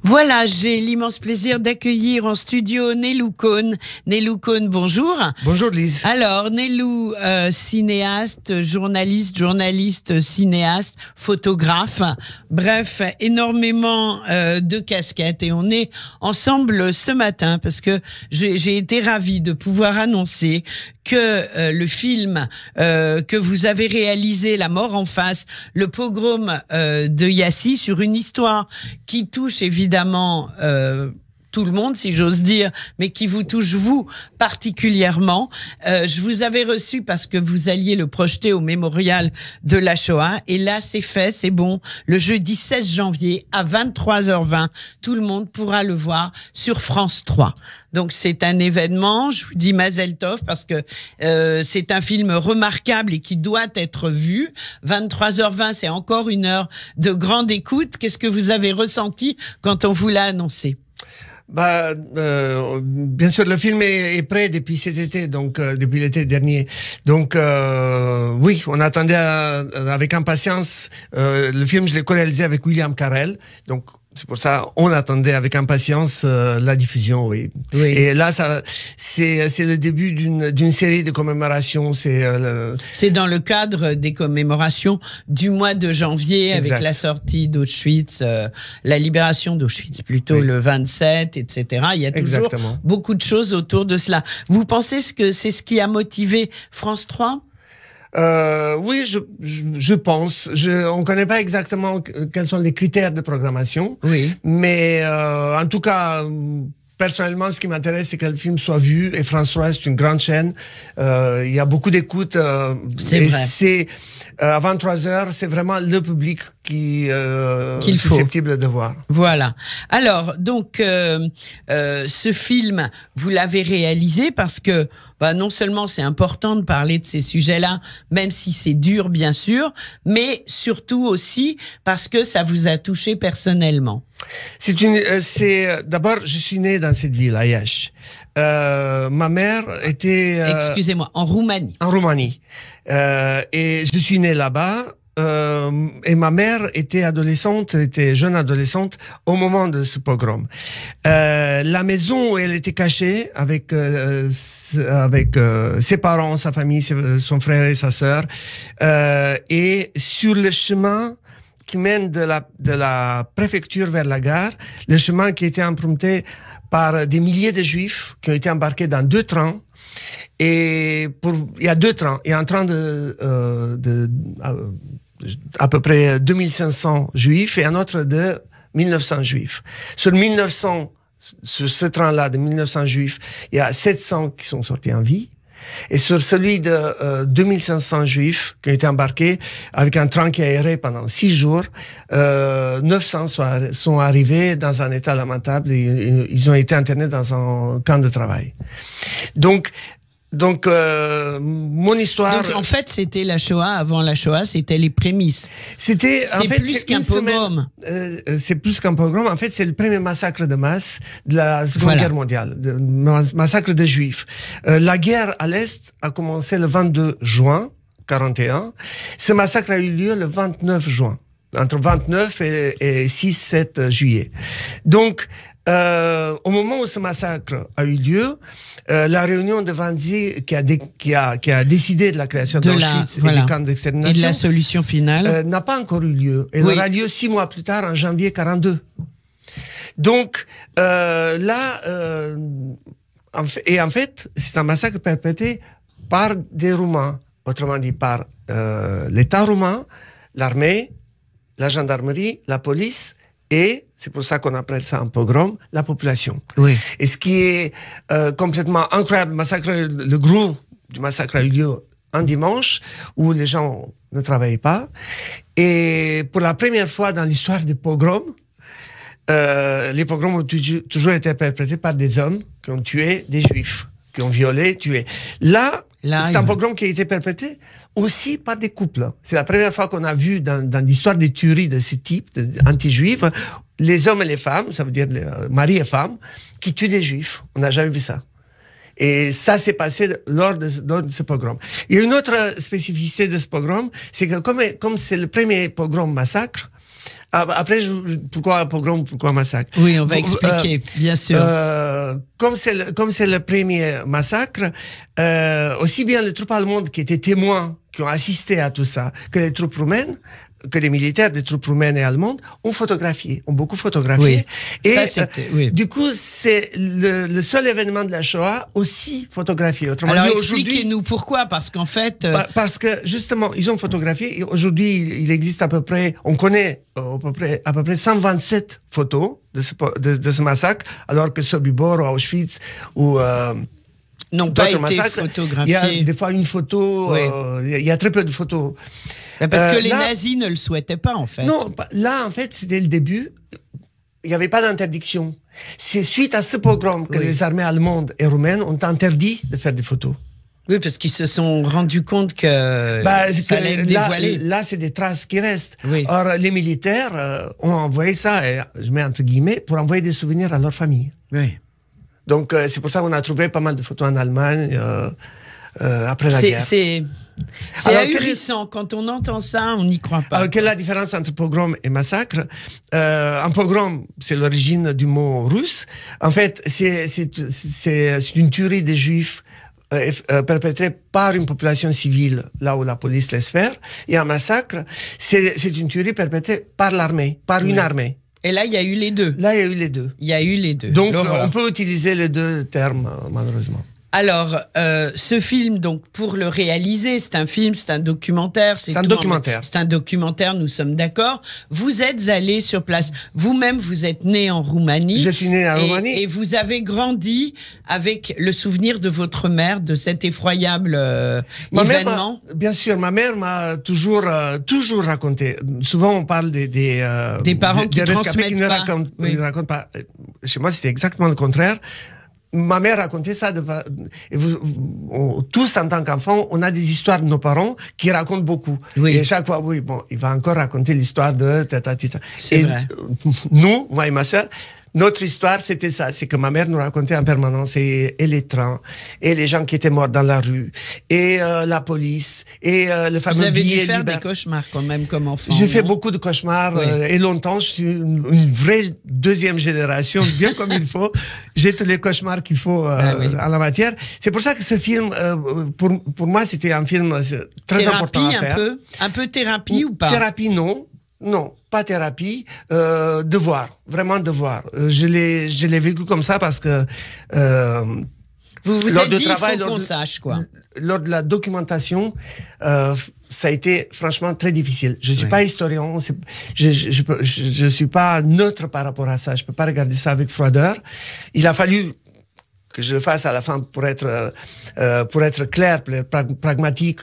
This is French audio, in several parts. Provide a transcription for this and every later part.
Voilà, j'ai l'immense plaisir d'accueillir en studio Nélou Cohn. Nélou Cohn, bonjour. Bonjour Lise. Alors, Nélou, cinéaste, journaliste, cinéaste, photographe, bref, énormément de casquettes. Et on est ensemble ce matin parce que j'ai été ravie de pouvoir annoncer que le film que vous avez réalisé, La mort en face, le pogrom de Yassi, sur une histoire qui touche évidemment tout le monde, si j'ose dire, mais qui vous touche, vous, particulièrement. Je vous avais reçu parce que vous alliez le projeter au mémorial de la Shoah. Et là, c'est fait, c'est bon. Le jeudi 16 janvier, à 23h20, tout le monde pourra le voir sur France 3. Donc, c'est un événement. Je vous dis Mazel Tov parce que c'est un film remarquable et qui doit être vu. 23h20, c'est encore une heure de grande écoute. Qu'est-ce que vous avez ressenti quand on vous l'a annoncé? Bien sûr, le film est prêt depuis cet été, donc depuis l'été dernier. Donc oui, on attendait avec impatience. Le film, je l'ai co-réalisé avec William Carell, donc c'est pour ça on attendait avec impatience la diffusion, oui. Et là, c'est le début d'une série de commémorations. C'est dans le cadre des commémorations du mois de janvier, exact, avec la sortie d'Auschwitz, la libération d'Auschwitz plutôt, oui, le 27, etc. Il y a toujours beaucoup de choses autour de cela. Vous pensez que c'est ce qui a motivé France 3 ? Oui, je pense. On ne connaît pas exactement quels sont les critères de programmation. Oui. Mais en tout cas, personnellement, ce qui m'intéresse, c'est que le film soit vu. Et France 3, c'est une grande chaîne. Il y a beaucoup d'écoute. C'est vrai. À 23h, c'est vraiment le public qui est susceptible de voir. Voilà. Alors, donc, ce film, vous l'avez réalisé parce que non seulement c'est important de parler de ces sujets-là, même si c'est dur, bien sûr, mais surtout aussi parce que ça vous a touché personnellement. D'abord, je suis né dans cette ville, à Iași. Ma mère était... Excusez-moi, en Roumanie. En Roumanie. Et je suis né là-bas. Et ma mère était jeune adolescente au moment de ce pogrom. La maison où elle était cachée avec ses parents, sa famille, son frère et sa sœur, et sur le chemin qui mène de la préfecture vers la gare, le chemin qui était emprunté par des milliers de juifs qui ont été embarqués dans 2 trains. Et il y a 2 trains. Il y a un train à peu près 2500 juifs et un autre de 1900 juifs. Sur ce train-là de 1900 juifs, il y a 700 qui sont sortis en vie. Et sur celui de 2500 juifs qui ont été embarqués avec un train qui a erré pendant 6 jours, 900 sont arrivés dans un état lamentable et ils ont été internés dans un camp de travail. Donc, mon histoire... Donc, en fait, c'était la Shoah. Avant la Shoah, c'était les prémices. C'est plus qu'un pogrom. C'est plus qu'un pogrom. En fait, c'est le premier massacre de masse de la Seconde Guerre mondiale. Massacre de Juifs. La guerre à l'Est a commencé le 22 juin 1941. Ce massacre a eu lieu le 29 juin. Entre 29 et 6-7 juillet. Donc, au moment où ce massacre a eu lieu, la réunion de Wannsee qui a décidé de la création d'Auschwitz et des camps d'extermination et de la solution finale n'a pas encore eu lieu. Elle aura lieu 6 mois plus tard, en janvier 1942. Donc en fait, c'est un massacre perpétré par des Roumains, autrement dit par l'État roumain, l'armée, la gendarmerie, la police et, c'est pour ça qu'on appelle ça un pogrom, la population. Oui. Et ce qui est complètement incroyable, le gros du massacre a eu lieu un dimanche où les gens ne travaillaient pas. Et pour la première fois dans l'histoire des pogroms, les pogroms ont toujours été perpétrés par des hommes qui ont tué des juifs, qui ont violé, tué. Là c'est un pogrom qui a été perpétré aussi par des couples. C'est la première fois qu'on a vu dans l'histoire des tueries de ce type, anti-juifs, les hommes et les femmes, ça veut dire mari et femme, qui tuent des juifs. On n'a jamais vu ça. Et ça s'est passé lors de ce pogrom. Il y a une autre spécificité de ce pogrom, c'est que comme c'est le premier pogrom massacre, Après, pourquoi pogrom, pourquoi massacre? Oui, on va expliquer, bien sûr. Comme c'est le premier massacre, aussi bien les troupes allemandes qui étaient témoins, qui ont assisté à tout ça, que les troupes roumaines, que les militaires des troupes roumaines et allemandes ont beaucoup photographié. Oui. Et ça, oui. du coup, c'est le seul événement de la Shoah aussi photographié. Autrement alors, expliquez-nous pourquoi, parce qu'en fait... Parce que, justement, ils ont photographié. Aujourd'hui, il existe à peu près, on connaît à peu près 127 photos de ce massacre, alors que Sobibor ou Auschwitz ou... n'ont pas été photographiés. Il y a des fois une photo, oui. Il y a très peu de photos. Parce que les nazis ne le souhaitaient pas, en fait. Non, là, en fait, c'était le début. Il n'y avait pas d'interdiction. C'est suite à ce pogrom que les armées allemandes et roumaines ont interdit de faire des photos. Oui, parce qu'ils se sont rendus compte que ça allait dévoiler. Là, c'est des traces qui restent. Oui. Or, les militaires ont envoyé ça, et je mets entre guillemets, pour envoyer des souvenirs à leur famille. Oui. Donc, c'est pour ça qu'on a trouvé pas mal de photos en Allemagne après la guerre. C'est ahurissant. Quand on entend ça, on n'y croit pas. Alors, quelle est la différence entre pogrom et massacre? Un pogrom, c'est l'origine du mot russe. En fait, c'est une tuerie des Juifs perpétrée par une population civile, là où la police laisse faire. Et un massacre, c'est une tuerie perpétrée par l'armée, par une armée. Et là, il y a eu les deux. Là, il y a eu les deux. Il y a eu les deux. Donc, on peut utiliser les deux termes, malheureusement. Alors, ce film, donc, pour le réaliser, c'est un film, c'est un documentaire. C'est un documentaire. C'est un documentaire, nous sommes d'accord. Vous êtes allé sur place. Vous-même, vous êtes né en Roumanie. Je suis né en Roumanie. Et vous avez grandi avec le souvenir de votre mère, de cet effroyable événement. Bien sûr, ma mère m'a toujours raconté. Souvent, on parle des parents qui transmettent ne racontent pas. Chez moi, c'était exactement le contraire. Ma mère racontait ça. Tous, en tant qu'enfants, on a des histoires de nos parents qui racontent beaucoup. Oui. Et chaque fois, il va encore raconter l'histoire de tata. C'est vrai. Nous, moi et ma soeur, notre histoire, c'était ça. C'est que ma mère nous racontait en permanence et les trains, et les gens qui étaient morts dans la rue, et la police, et le fameux billet. Vous avez dû faire des cauchemars quand même comme enfant. J'ai fait beaucoup de cauchemars et longtemps. Je suis une vraie deuxième génération, bien comme il faut. J'ai tous les cauchemars qu'il faut en la matière. C'est pour ça que ce film, pour moi, c'était un film très important à faire. Un peu thérapie ou pas? Thérapie, non. Non, pas thérapie, devoir, vraiment devoir. Je l'ai vécu comme ça parce que vous vous êtes dit, il faut qu'on sache, quoi. Lors de la documentation, ça a été franchement très difficile. Je suis pas historien, je suis pas neutre par rapport à ça. Je peux pas regarder ça avec froideur. Il a fallu que je le fasse à la fin pour être clair, pragmatique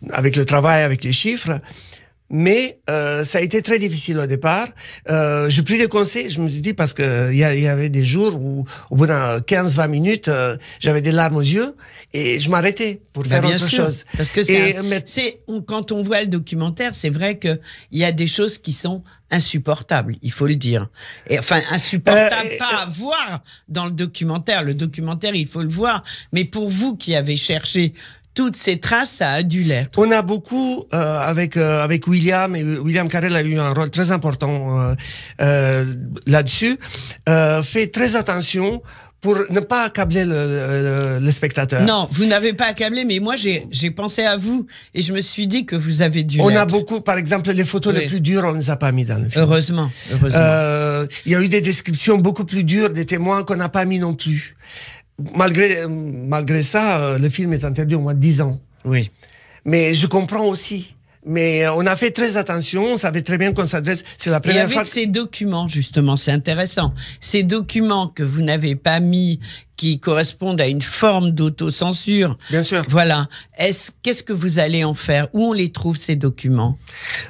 avec le travail, avec les chiffres. Mais ça a été très difficile au départ. J'ai pris des conseils, je me suis dit, parce que il y avait des jours où, au bout d'un 15-20 minutes, j'avais des larmes aux yeux et je m'arrêtais pour faire autre chose. Parce que quand on voit le documentaire, c'est vrai que il y a des choses qui sont insupportables, il faut le dire. Et enfin, insupportable pas à voir dans le documentaire. Le documentaire, il faut le voir. Mais pour vous qui avez cherché toutes ces traces, ça a dû l'être. On a beaucoup avec William, et William Carrel a eu un rôle très important là-dessus. Fait très attention pour ne pas accabler le spectateur. Non, vous n'avez pas accablé, mais moi j'ai pensé à vous et je me suis dit que vous avez dû. On a beaucoup, par exemple, les photos les plus dures, on ne les a pas mis dans le film. Heureusement. Il y a eu des descriptions beaucoup plus dures, des témoins qu'on n'a pas mis non plus. Malgré ça, le film est interdit au moins 10 ans. Oui. Mais je comprends aussi. Mais on a fait très attention, on savait très bien qu'on s'adresse. C'est la première fois. Et avec ces documents, justement, c'est intéressant. Ces documents que vous n'avez pas mis, qui correspondent à une forme d'autocensure. Bien sûr. Voilà. Qu'est-ce que vous allez en faire? Où on les trouve, ces documents?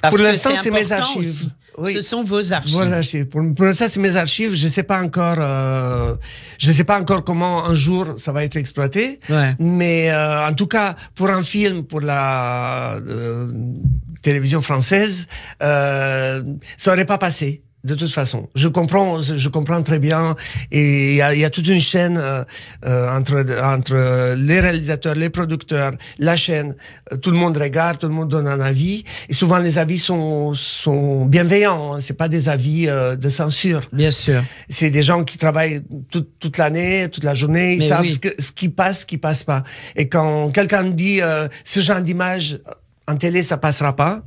Parce pour l'instant, c'est mes archives. Aussi. Oui. Ce sont vos archives. Vos archives. Pour l'instant, c'est mes archives. Je sais pas encore comment un jour ça va être exploité. Ouais. Mais en tout cas, pour un film, pour la télévision française, ça aurait pas passé. De toute façon, je comprends très bien. Et il y a toute une chaîne entre les réalisateurs, les producteurs, la chaîne. Tout le monde regarde, tout le monde donne un avis. Et souvent, les avis sont bienveillants. Hein. C'est pas des avis de censure. Bien sûr. C'est des gens qui travaillent toute l'année, toute la journée. Ils savent ce qui passe pas. Et quand quelqu'un dit ce genre d'image en télé, ça passera pas.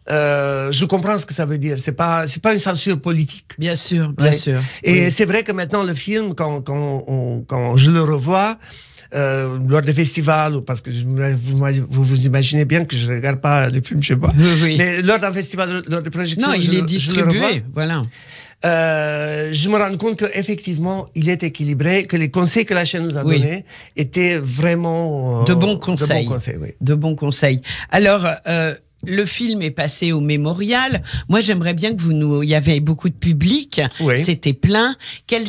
Je comprends ce que ça veut dire. C'est pas une censure politique. Bien sûr, bien sûr. Et c'est vrai que maintenant le film, quand je le revois lors des festivals, parce que vous imaginez bien que je regarde pas les films chez moi, mais lors d'un festival, lors des projections, non, il est distribué, voilà. Je me rends compte qu'effectivement, il est équilibré, que les conseils que la chaîne nous a donnés étaient vraiment de bons conseils. De bons conseils. Alors, le film est passé au Mémorial. Moi, j'aimerais bien que il y avait beaucoup de public. C'était plein. Quelle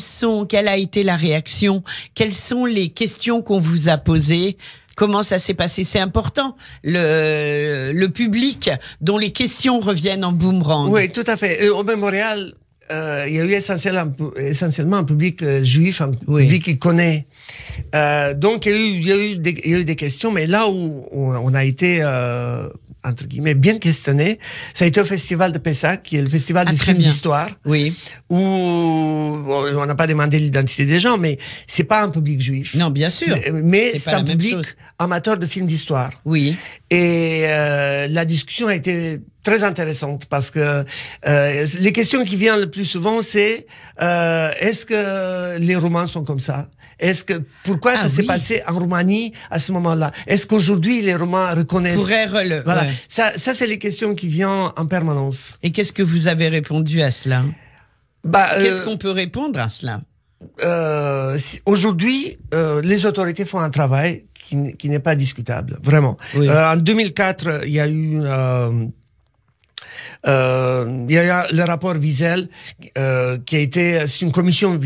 a été la réaction? Quelles sont les questions qu'on vous a posées? Comment ça s'est passé? C'est important. Le public dont les questions reviennent en boomerang. Oui, tout à fait. Au Mémorial, il y a eu essentiellement un public juif, un public qui connaît. Donc, il y a eu des questions, mais là où on a été entre guillemets, bien questionné. Ça a été au Festival de Pessac, qui est le festival du film d'histoire. Oui. Où on n'a pas demandé l'identité des gens, mais c'est pas un public juif. Non, bien sûr. Mais c'est un public amateur de films d'histoire. Oui. Et la discussion a été très intéressante parce que les questions qui viennent le plus souvent, c'est est-ce que les romans sont comme ça? Pourquoi ça s'est passé en Roumanie à ce moment-là? Est-ce qu'aujourd'hui les Roumains reconnaissent? Voilà. Ça c'est les questions qui viennent en permanence. Et qu'est-ce que vous avez répondu à cela? Qu'est-ce qu'on peut répondre à cela? Aujourd'hui, les autorités font un travail qui n'est pas discutable, vraiment. Oui. En 2004, il y a eu le rapport Wiesel qui a été, c'est une commission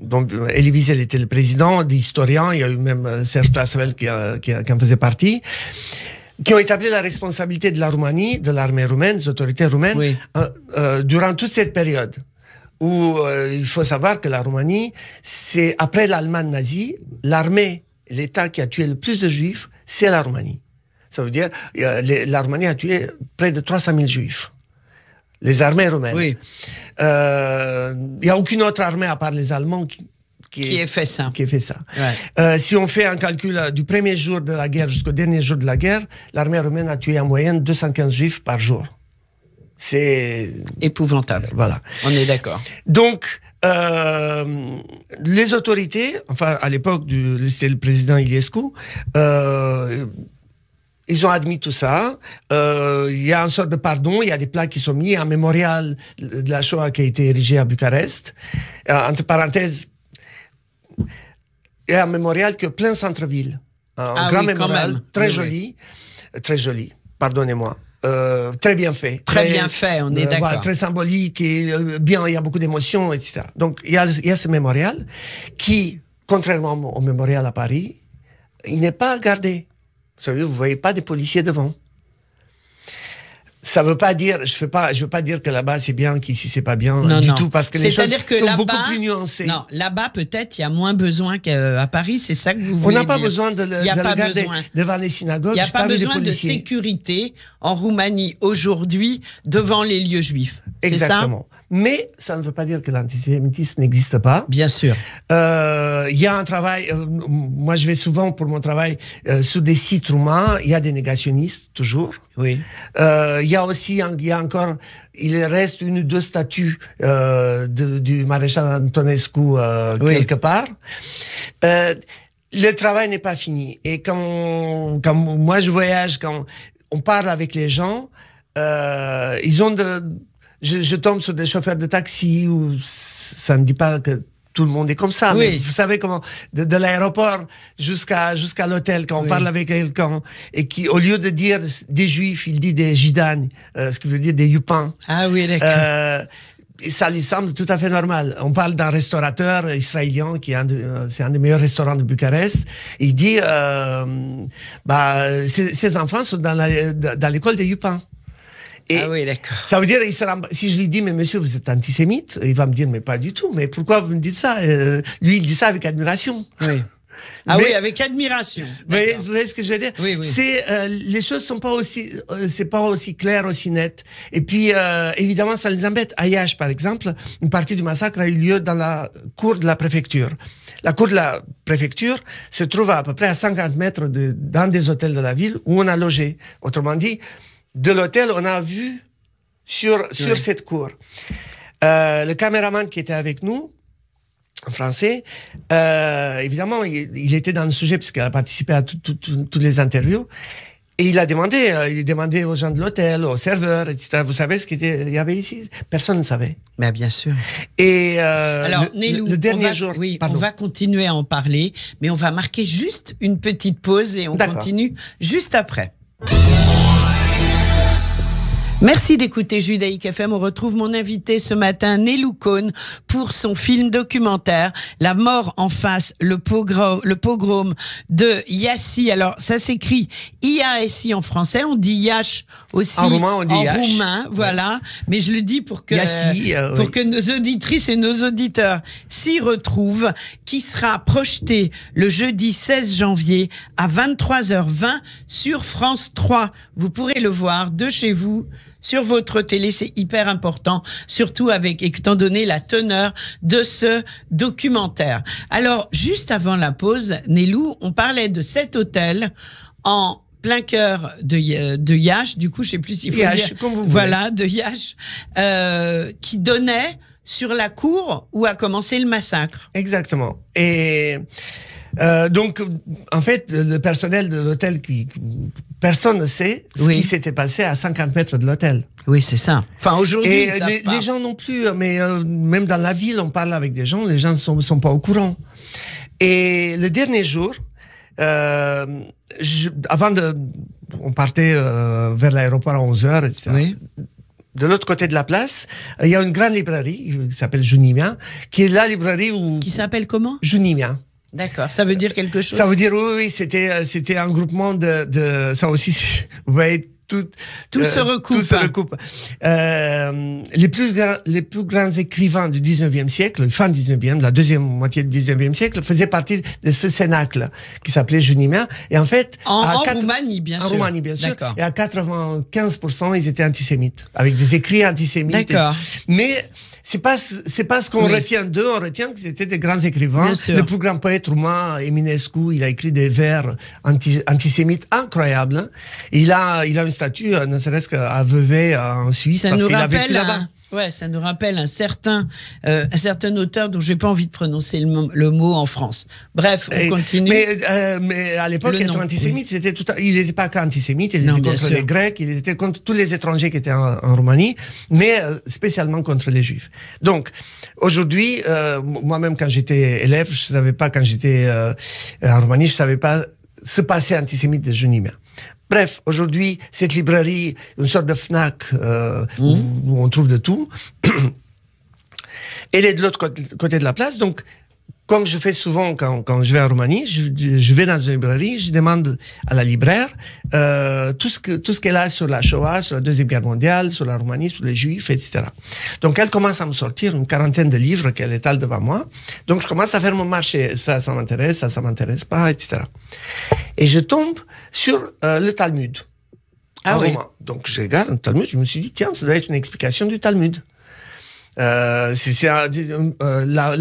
dont Elie Wiesel était le président, d'historiens, il y a eu même Serge Klassevel qui en faisait partie, qui ont établi la responsabilité de la Roumanie, de l'armée roumaine, des autorités roumaines, durant toute cette période. Où il faut savoir que la Roumanie, c'est après l'Allemagne nazie, l'armée, l'État qui a tué le plus de Juifs, c'est la Roumanie. Ça veut dire la Roumanie a tué près de 300 000 Juifs. Les armées roumaines. Oui. Il n'y a aucune autre armée à part les Allemands qui ait fait ça. Ouais. Si on fait un calcul du premier jour de la guerre jusqu'au dernier jour de la guerre, l'armée roumaine a tué en moyenne 215 Juifs par jour. C'est épouvantable. Voilà. On est d'accord. Donc, les autorités, enfin à l'époque c'était le président Iliescu, ils ont admis tout ça. Il y a une sorte de pardon, il y a des plaques qui sont mis, un mémorial de la Shoah qui a été érigé à Bucarest. Entre parenthèses, il y a un mémorial qui est plein centre-ville. Un grand mémorial, très joli, pardonnez-moi. Très bien fait. Très bien fait, on est d'accord. Voilà, très symbolique et bien, il y a beaucoup d'émotions, etc. Donc, il y a ce mémorial qui, contrairement au mémorial à Paris, il n'est pas gardé. Vous ne voyez pas des policiers devant. Ça veut pas dire, je veux pas dire que là-bas c'est bien, qu'ici c'est pas bien du tout, parce que les choses sont beaucoup plus nuancées. Non, là-bas peut-être il y a moins besoin qu'à Paris, c'est ça que vous voulez dire. On n'a pas besoin de le garder devant les synagogues. Il n'y a pas besoin de sécurité en Roumanie aujourd'hui devant les lieux juifs. Exactement. Mais ça ne veut pas dire que l'antisémitisme n'existe pas. Bien sûr. Il y a un travail, moi je vais souvent pour mon travail sur des sites roumains, il y a des négationnistes, toujours. Oui. Il y a aussi, il reste une ou deux statues du maréchal Antonescu quelque part. Le travail n'est pas fini. Et quand moi je voyage, quand on parle avec les gens, ils ont je tombe sur des chauffeurs de taxi où ça ne dit pas que tout le monde est comme ça. Mais vous savez comment, de l'aéroport jusqu'à l'hôtel, quand on parle avec quelqu'un, et qui, au lieu de dire des juifs, il dit des gidani, ce qui veut dire des youpins. Ah oui, d'accord. Et ça lui semble tout à fait normal. On parle d'un restaurateur israélien qui est c'est un des meilleurs restaurants de Bucarest. Il dit, ses enfants sont dans l'école des youpins. Et ah oui, d'accord. ça veut dire, si je lui dis, mais monsieur, vous êtes antisémite, il va me dire, mais pas du tout. Mais pourquoi vous me dites ça? Lui, il dit ça avec admiration. Oui. Ah oui, avec admiration. Vous voyez ce que je veux dire? Oui, oui. Les choses sont pas aussi, c'est pas aussi clair, aussi net. Et puis, évidemment, ça les embête. À Iași, par exemple, une partie du massacre a eu lieu dans la cour de la préfecture. La cour de la préfecture se trouve à peu près à 50 mètres d'un des hôtels de la ville où on a logé. Autrement dit, de l'hôtel, on a vu sur cette cour. Le caméraman qui était avec nous, en français, évidemment, il était dans le sujet puisqu'il a participé à toutes les interviews. Et il demandait aux gens de l'hôtel, aux serveurs, etc. Vous savez ce qu'il y avait ici? Personne ne savait. Mais bien sûr. Et alors, Nélou, le dernier jour, oui, on va continuer à en parler, mais on va marquer juste une petite pause et on continue juste après. Merci d'écouter Judaïque FM. On retrouve mon invité ce matin, Nélou Cohn, pour son film documentaire La mort en face, le pogrom de Iassi. Alors, ça s'écrit IASI en français, on dit Iași aussi en roumain, on dit Iași. Roumain, voilà. Ouais. Mais je le dis pour que Iassi, pour que nos auditrices et nos auditeurs s'y retrouvent, qui sera projeté le jeudi 16 janvier à 23h20 sur France 3. Vous pourrez le voir de chez vous, sur votre télé, c'est hyper important, surtout étant donné la teneur de ce documentaire. Alors, juste avant la pause, Nélou, on parlait de cet hôtel en plein cœur de Iași, du coup, je sais plus s'il faut dire, voilà, de Iași, qui donnait sur la cour où a commencé le massacre. Exactement. Et donc, en fait, le personnel de l'hôtel, personne ne sait ce qui s'était passé à 50 mètres de l'hôtel. Oui, c'est ça. Enfin, aujourd'hui, et les gens non plus, mais même dans la ville, on parle avec des gens, les gens sont pas au courant. Et le dernier jour, on partait vers l'aéroport à 11h, etc. Oui. De l'autre côté de la place, il y a une grande librairie qui s'appelle Junimia, qui est la librairie où... Qui s'appelle comment? Junimia. D'accord, ça veut dire quelque chose? Ça veut dire, oui, c'était un groupement de ça aussi, vous voyez, tout se recoupe. Tout se recoupe. Les plus grands écrivains du 19e siècle, fin 19e, la deuxième moitié du 19e siècle, faisaient partie de ce cénacle qui s'appelait Junimia. Et en fait, en Roumanie, bien sûr. En Roumanie, bien sûr. Et à 95%, ils étaient antisémites, avec des écrits antisémites. D'accord. Mais c'est pas ce qu'on retient d'eux, on retient que c'était des grands écrivains. Le plus grand poète roumain, Eminescu, il a écrit des vers antisémites incroyables. Hein. Il a une statue, ne serait-ce qu'à Vevey, en Suisse, parce qu'il a vécu là-bas. Ouais, ça nous rappelle un certain auteur dont j'ai pas envie de prononcer le mot en France. Bref, on continue. Mais à l'époque, être antisémite, c'était il n'était pas qu'antisémite, il était contre les Grecs, il était contre tous les étrangers qui étaient en Roumanie, mais spécialement contre les Juifs. Donc, aujourd'hui, moi-même, quand j'étais élève, je savais pas, quand j'étais en Roumanie, je savais pas ce passé antisémite de Junimia. Bref, aujourd'hui, cette librairie, une sorte de FNAC où on trouve de tout, elle est de l'autre côté de la place. Donc, comme je fais souvent quand je vais en Roumanie, je vais dans une librairie, je demande à la libraire tout ce qu'elle a sur la Shoah, sur la Deuxième Guerre mondiale, sur la Roumanie, sur les Juifs, etc. Donc, elle commence à me sortir une quarantaine de livres qu'elle étale devant moi. Donc, je commence à faire mon marché. Ça m'intéresse, ça m'intéresse pas, etc. Et je tombe sur le Talmud. Ah oui. Romain. Donc, je regarde le Talmud, je me suis dit, tiens, ça doit être une explication du Talmud. Le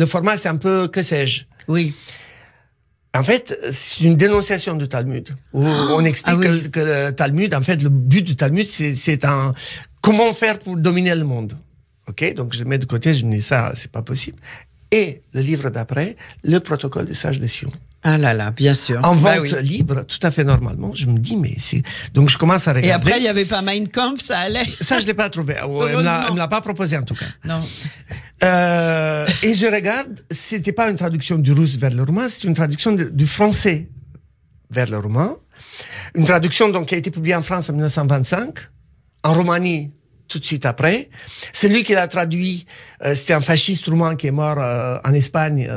format, c'est un peu que sais-je. Oui. En fait, c'est une dénonciation du Talmud. Où on explique que le Talmud, en fait, le but du Talmud, c'est comment faire pour dominer le monde. Ok, donc je le mets de côté, je me dis ça, c'est pas possible. Et le livre d'après, le protocole des sages de Sion. Ah là là, bien sûr. En vente libre, tout à fait normalement. Je me dis, mais c'est... Donc, je commence à regarder. Et après, il n'y avait pas Mein Kampf, ça allait? Ça, je ne l'ai pas trouvé. Elle ne me l'a pas proposé, en tout cas. Non. Et je regarde, c'était pas une traduction du russe vers le roumain, c'est une traduction du français vers le roumain. Une traduction, donc, qui a été publiée en France en 1925, en Roumanie tout de suite après. Celui qui l'a traduit, c'était un fasciste roumain qui est mort en Espagne,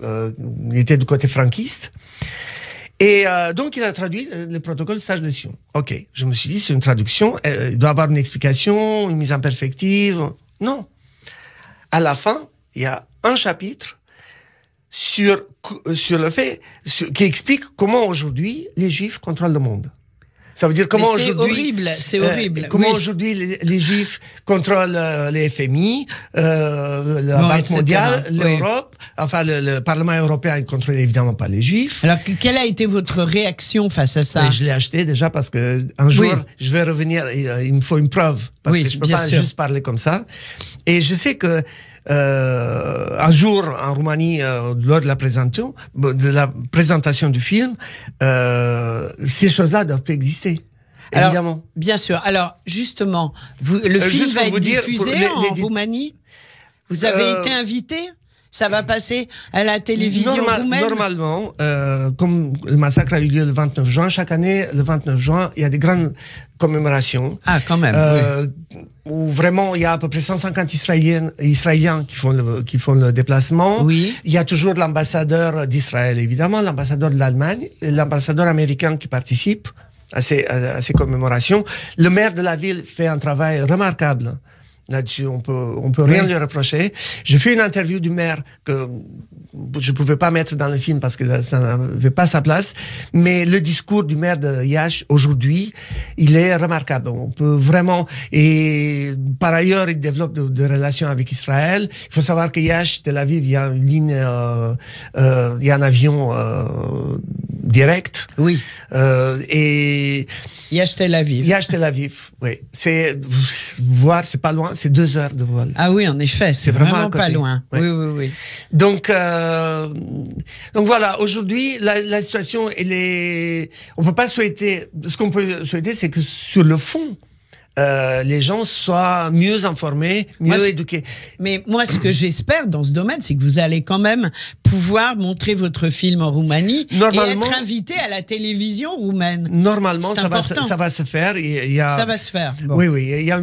il était du côté franquiste. Et donc, il a traduit le protocole sage de Sion. OK, je me suis dit, c'est une traduction, il doit avoir une explication, une mise en perspective. Non. À la fin, il y a un chapitre sur le fait, qui explique comment aujourd'hui les Juifs contrôlent le monde. Ça veut dire comment aujourd'hui... C'est horrible. Comment aujourd'hui les Juifs contrôlent les FMI, la Banque mondiale, l'Europe, enfin le Parlement européen ne contrôle évidemment pas les Juifs. Alors, quelle a été votre réaction face à ça? Je l'ai acheté déjà parce que un jour, je vais revenir, il me faut une preuve, parce que je peux pas juste parler comme ça. Et je sais que un jour en Roumanie, lors de la présentation du film, ces choses-là doivent plus exister. Alors, évidemment. Bien sûr. Alors, justement, le film va être diffusé en Roumanie. Vous avez été invité? Ça va passer à la télévision roumaine? Normalement, comme le massacre a eu lieu le 29 juin, chaque année, le 29 juin, il y a des grandes commémorations. Ah, quand même. Où vraiment, il y a à peu près 150 Israéliens qui font le déplacement. Oui. Il y a toujours l'ambassadeur d'Israël, évidemment, l'ambassadeur de l'Allemagne, l'ambassadeur américain qui participe à ces commémorations. Le maire de la ville fait un travail remarquable. Là-dessus, on peut rien lui reprocher. J'ai fait une interview du maire que je pouvais pas mettre dans le film parce que ça n'avait pas sa place. Mais le discours du maire de Iași aujourd'hui, il est remarquable. On peut vraiment, et par ailleurs, il développe de relations avec Israël. Il faut savoir que Iași, Tel Aviv, il y a une ligne, il y a un avion, direct. Oui. Et Iași Tel Aviv. Iași Tel Aviv, oui. C'est pas loin, c'est 2 heures de vol. Ah oui, en effet, c'est vraiment pas loin. Ouais. Oui. Donc voilà, aujourd'hui, la situation, elle est, on peut pas souhaiter, ce qu'on peut souhaiter, c'est que sur le fond, les gens soient mieux informés, mieux éduqués. Mais moi, ce que j'espère dans ce domaine, c'est que vous allez quand même pouvoir montrer votre film en Roumanie et être invité à la télévision roumaine. Normalement, ça va se faire. Ça va se faire. Bon. Oui. Il y a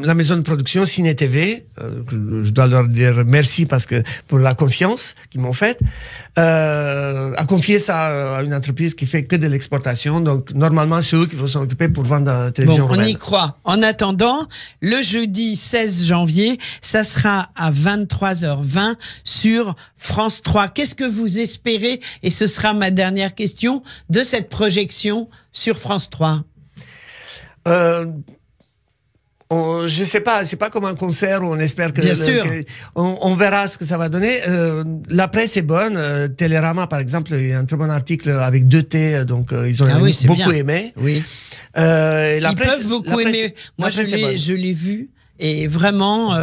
la maison de production Ciné TV. Je dois leur dire merci parce que pour la confiance qu'ils m'ont faite. A confié ça à une entreprise qui fait que de l'exportation. Donc, normalement, c'est eux qui vont s'en occuper pour vendre à la télévision roumaine. On y croit. En attendant, le jeudi 16 janvier, ça sera à 23h20 sur France 3. Qu'est-ce que vous espérez, et ce sera ma dernière question, de cette projection sur France 3? Je sais pas, c'est pas comme un concert où on espère que... Bien sûr. On verra ce que ça va donner. La presse est bonne. Télérama, par exemple, il y a un très bon article avec 2T, donc ils ont beaucoup aimé. Oui. Ils peuvent beaucoup aimer. Moi, je l'ai vu. Et vraiment,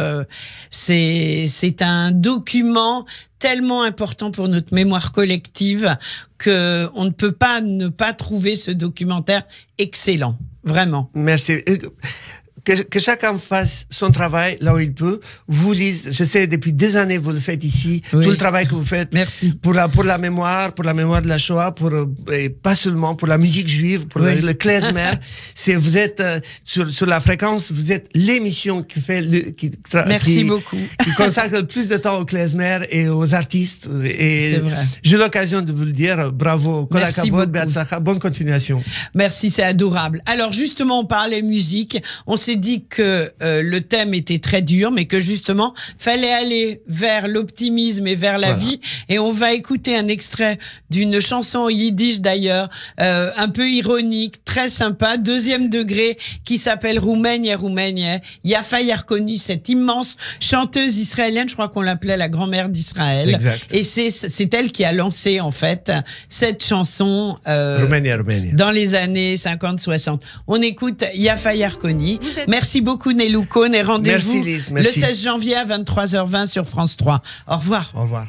c'est un document tellement important pour notre mémoire collective que on ne peut pas ne pas trouver ce documentaire excellent. Vraiment. Merci. Que chacun fasse son travail là où il peut. Vous lisez, je sais, depuis des années, vous le faites ici. Oui. Tout le travail que vous faites. Merci. Pour la mémoire de la Shoah, et pas seulement, pour la musique juive, pour le klezmer. Vous êtes, sur la fréquence, vous êtes l'émission qui fait Merci beaucoup. Qui consacre le plus de temps au klezmer et aux artistes. Et c'est vrai. J'ai l'occasion de vous le dire. Bravo. Kol hakavod, be'atzlacha. Bonne continuation. Merci, c'est adorable. Alors, justement, on parlait musique. On s'est dit que le thème était très dur, mais que justement, fallait aller vers l'optimisme et vers la vie. Et on va écouter un extrait d'une chanson yiddish d'ailleurs, un peu ironique, très sympa, 2e degré, qui s'appelle Roumanie, Roumanie. Yafa Yarkoni, cette immense chanteuse israélienne, je crois qu'on l'appelait la grand-mère d'Israël. Exact. Et c'est elle qui a lancé, en fait, cette chanson Roumanie, Roumanie. Dans les années 50-60. On écoute Yafa Yarkoni. Merci beaucoup Nelou Cohn et rendez-vous le 16 janvier à 23h20 sur France 3. Au revoir. Au revoir.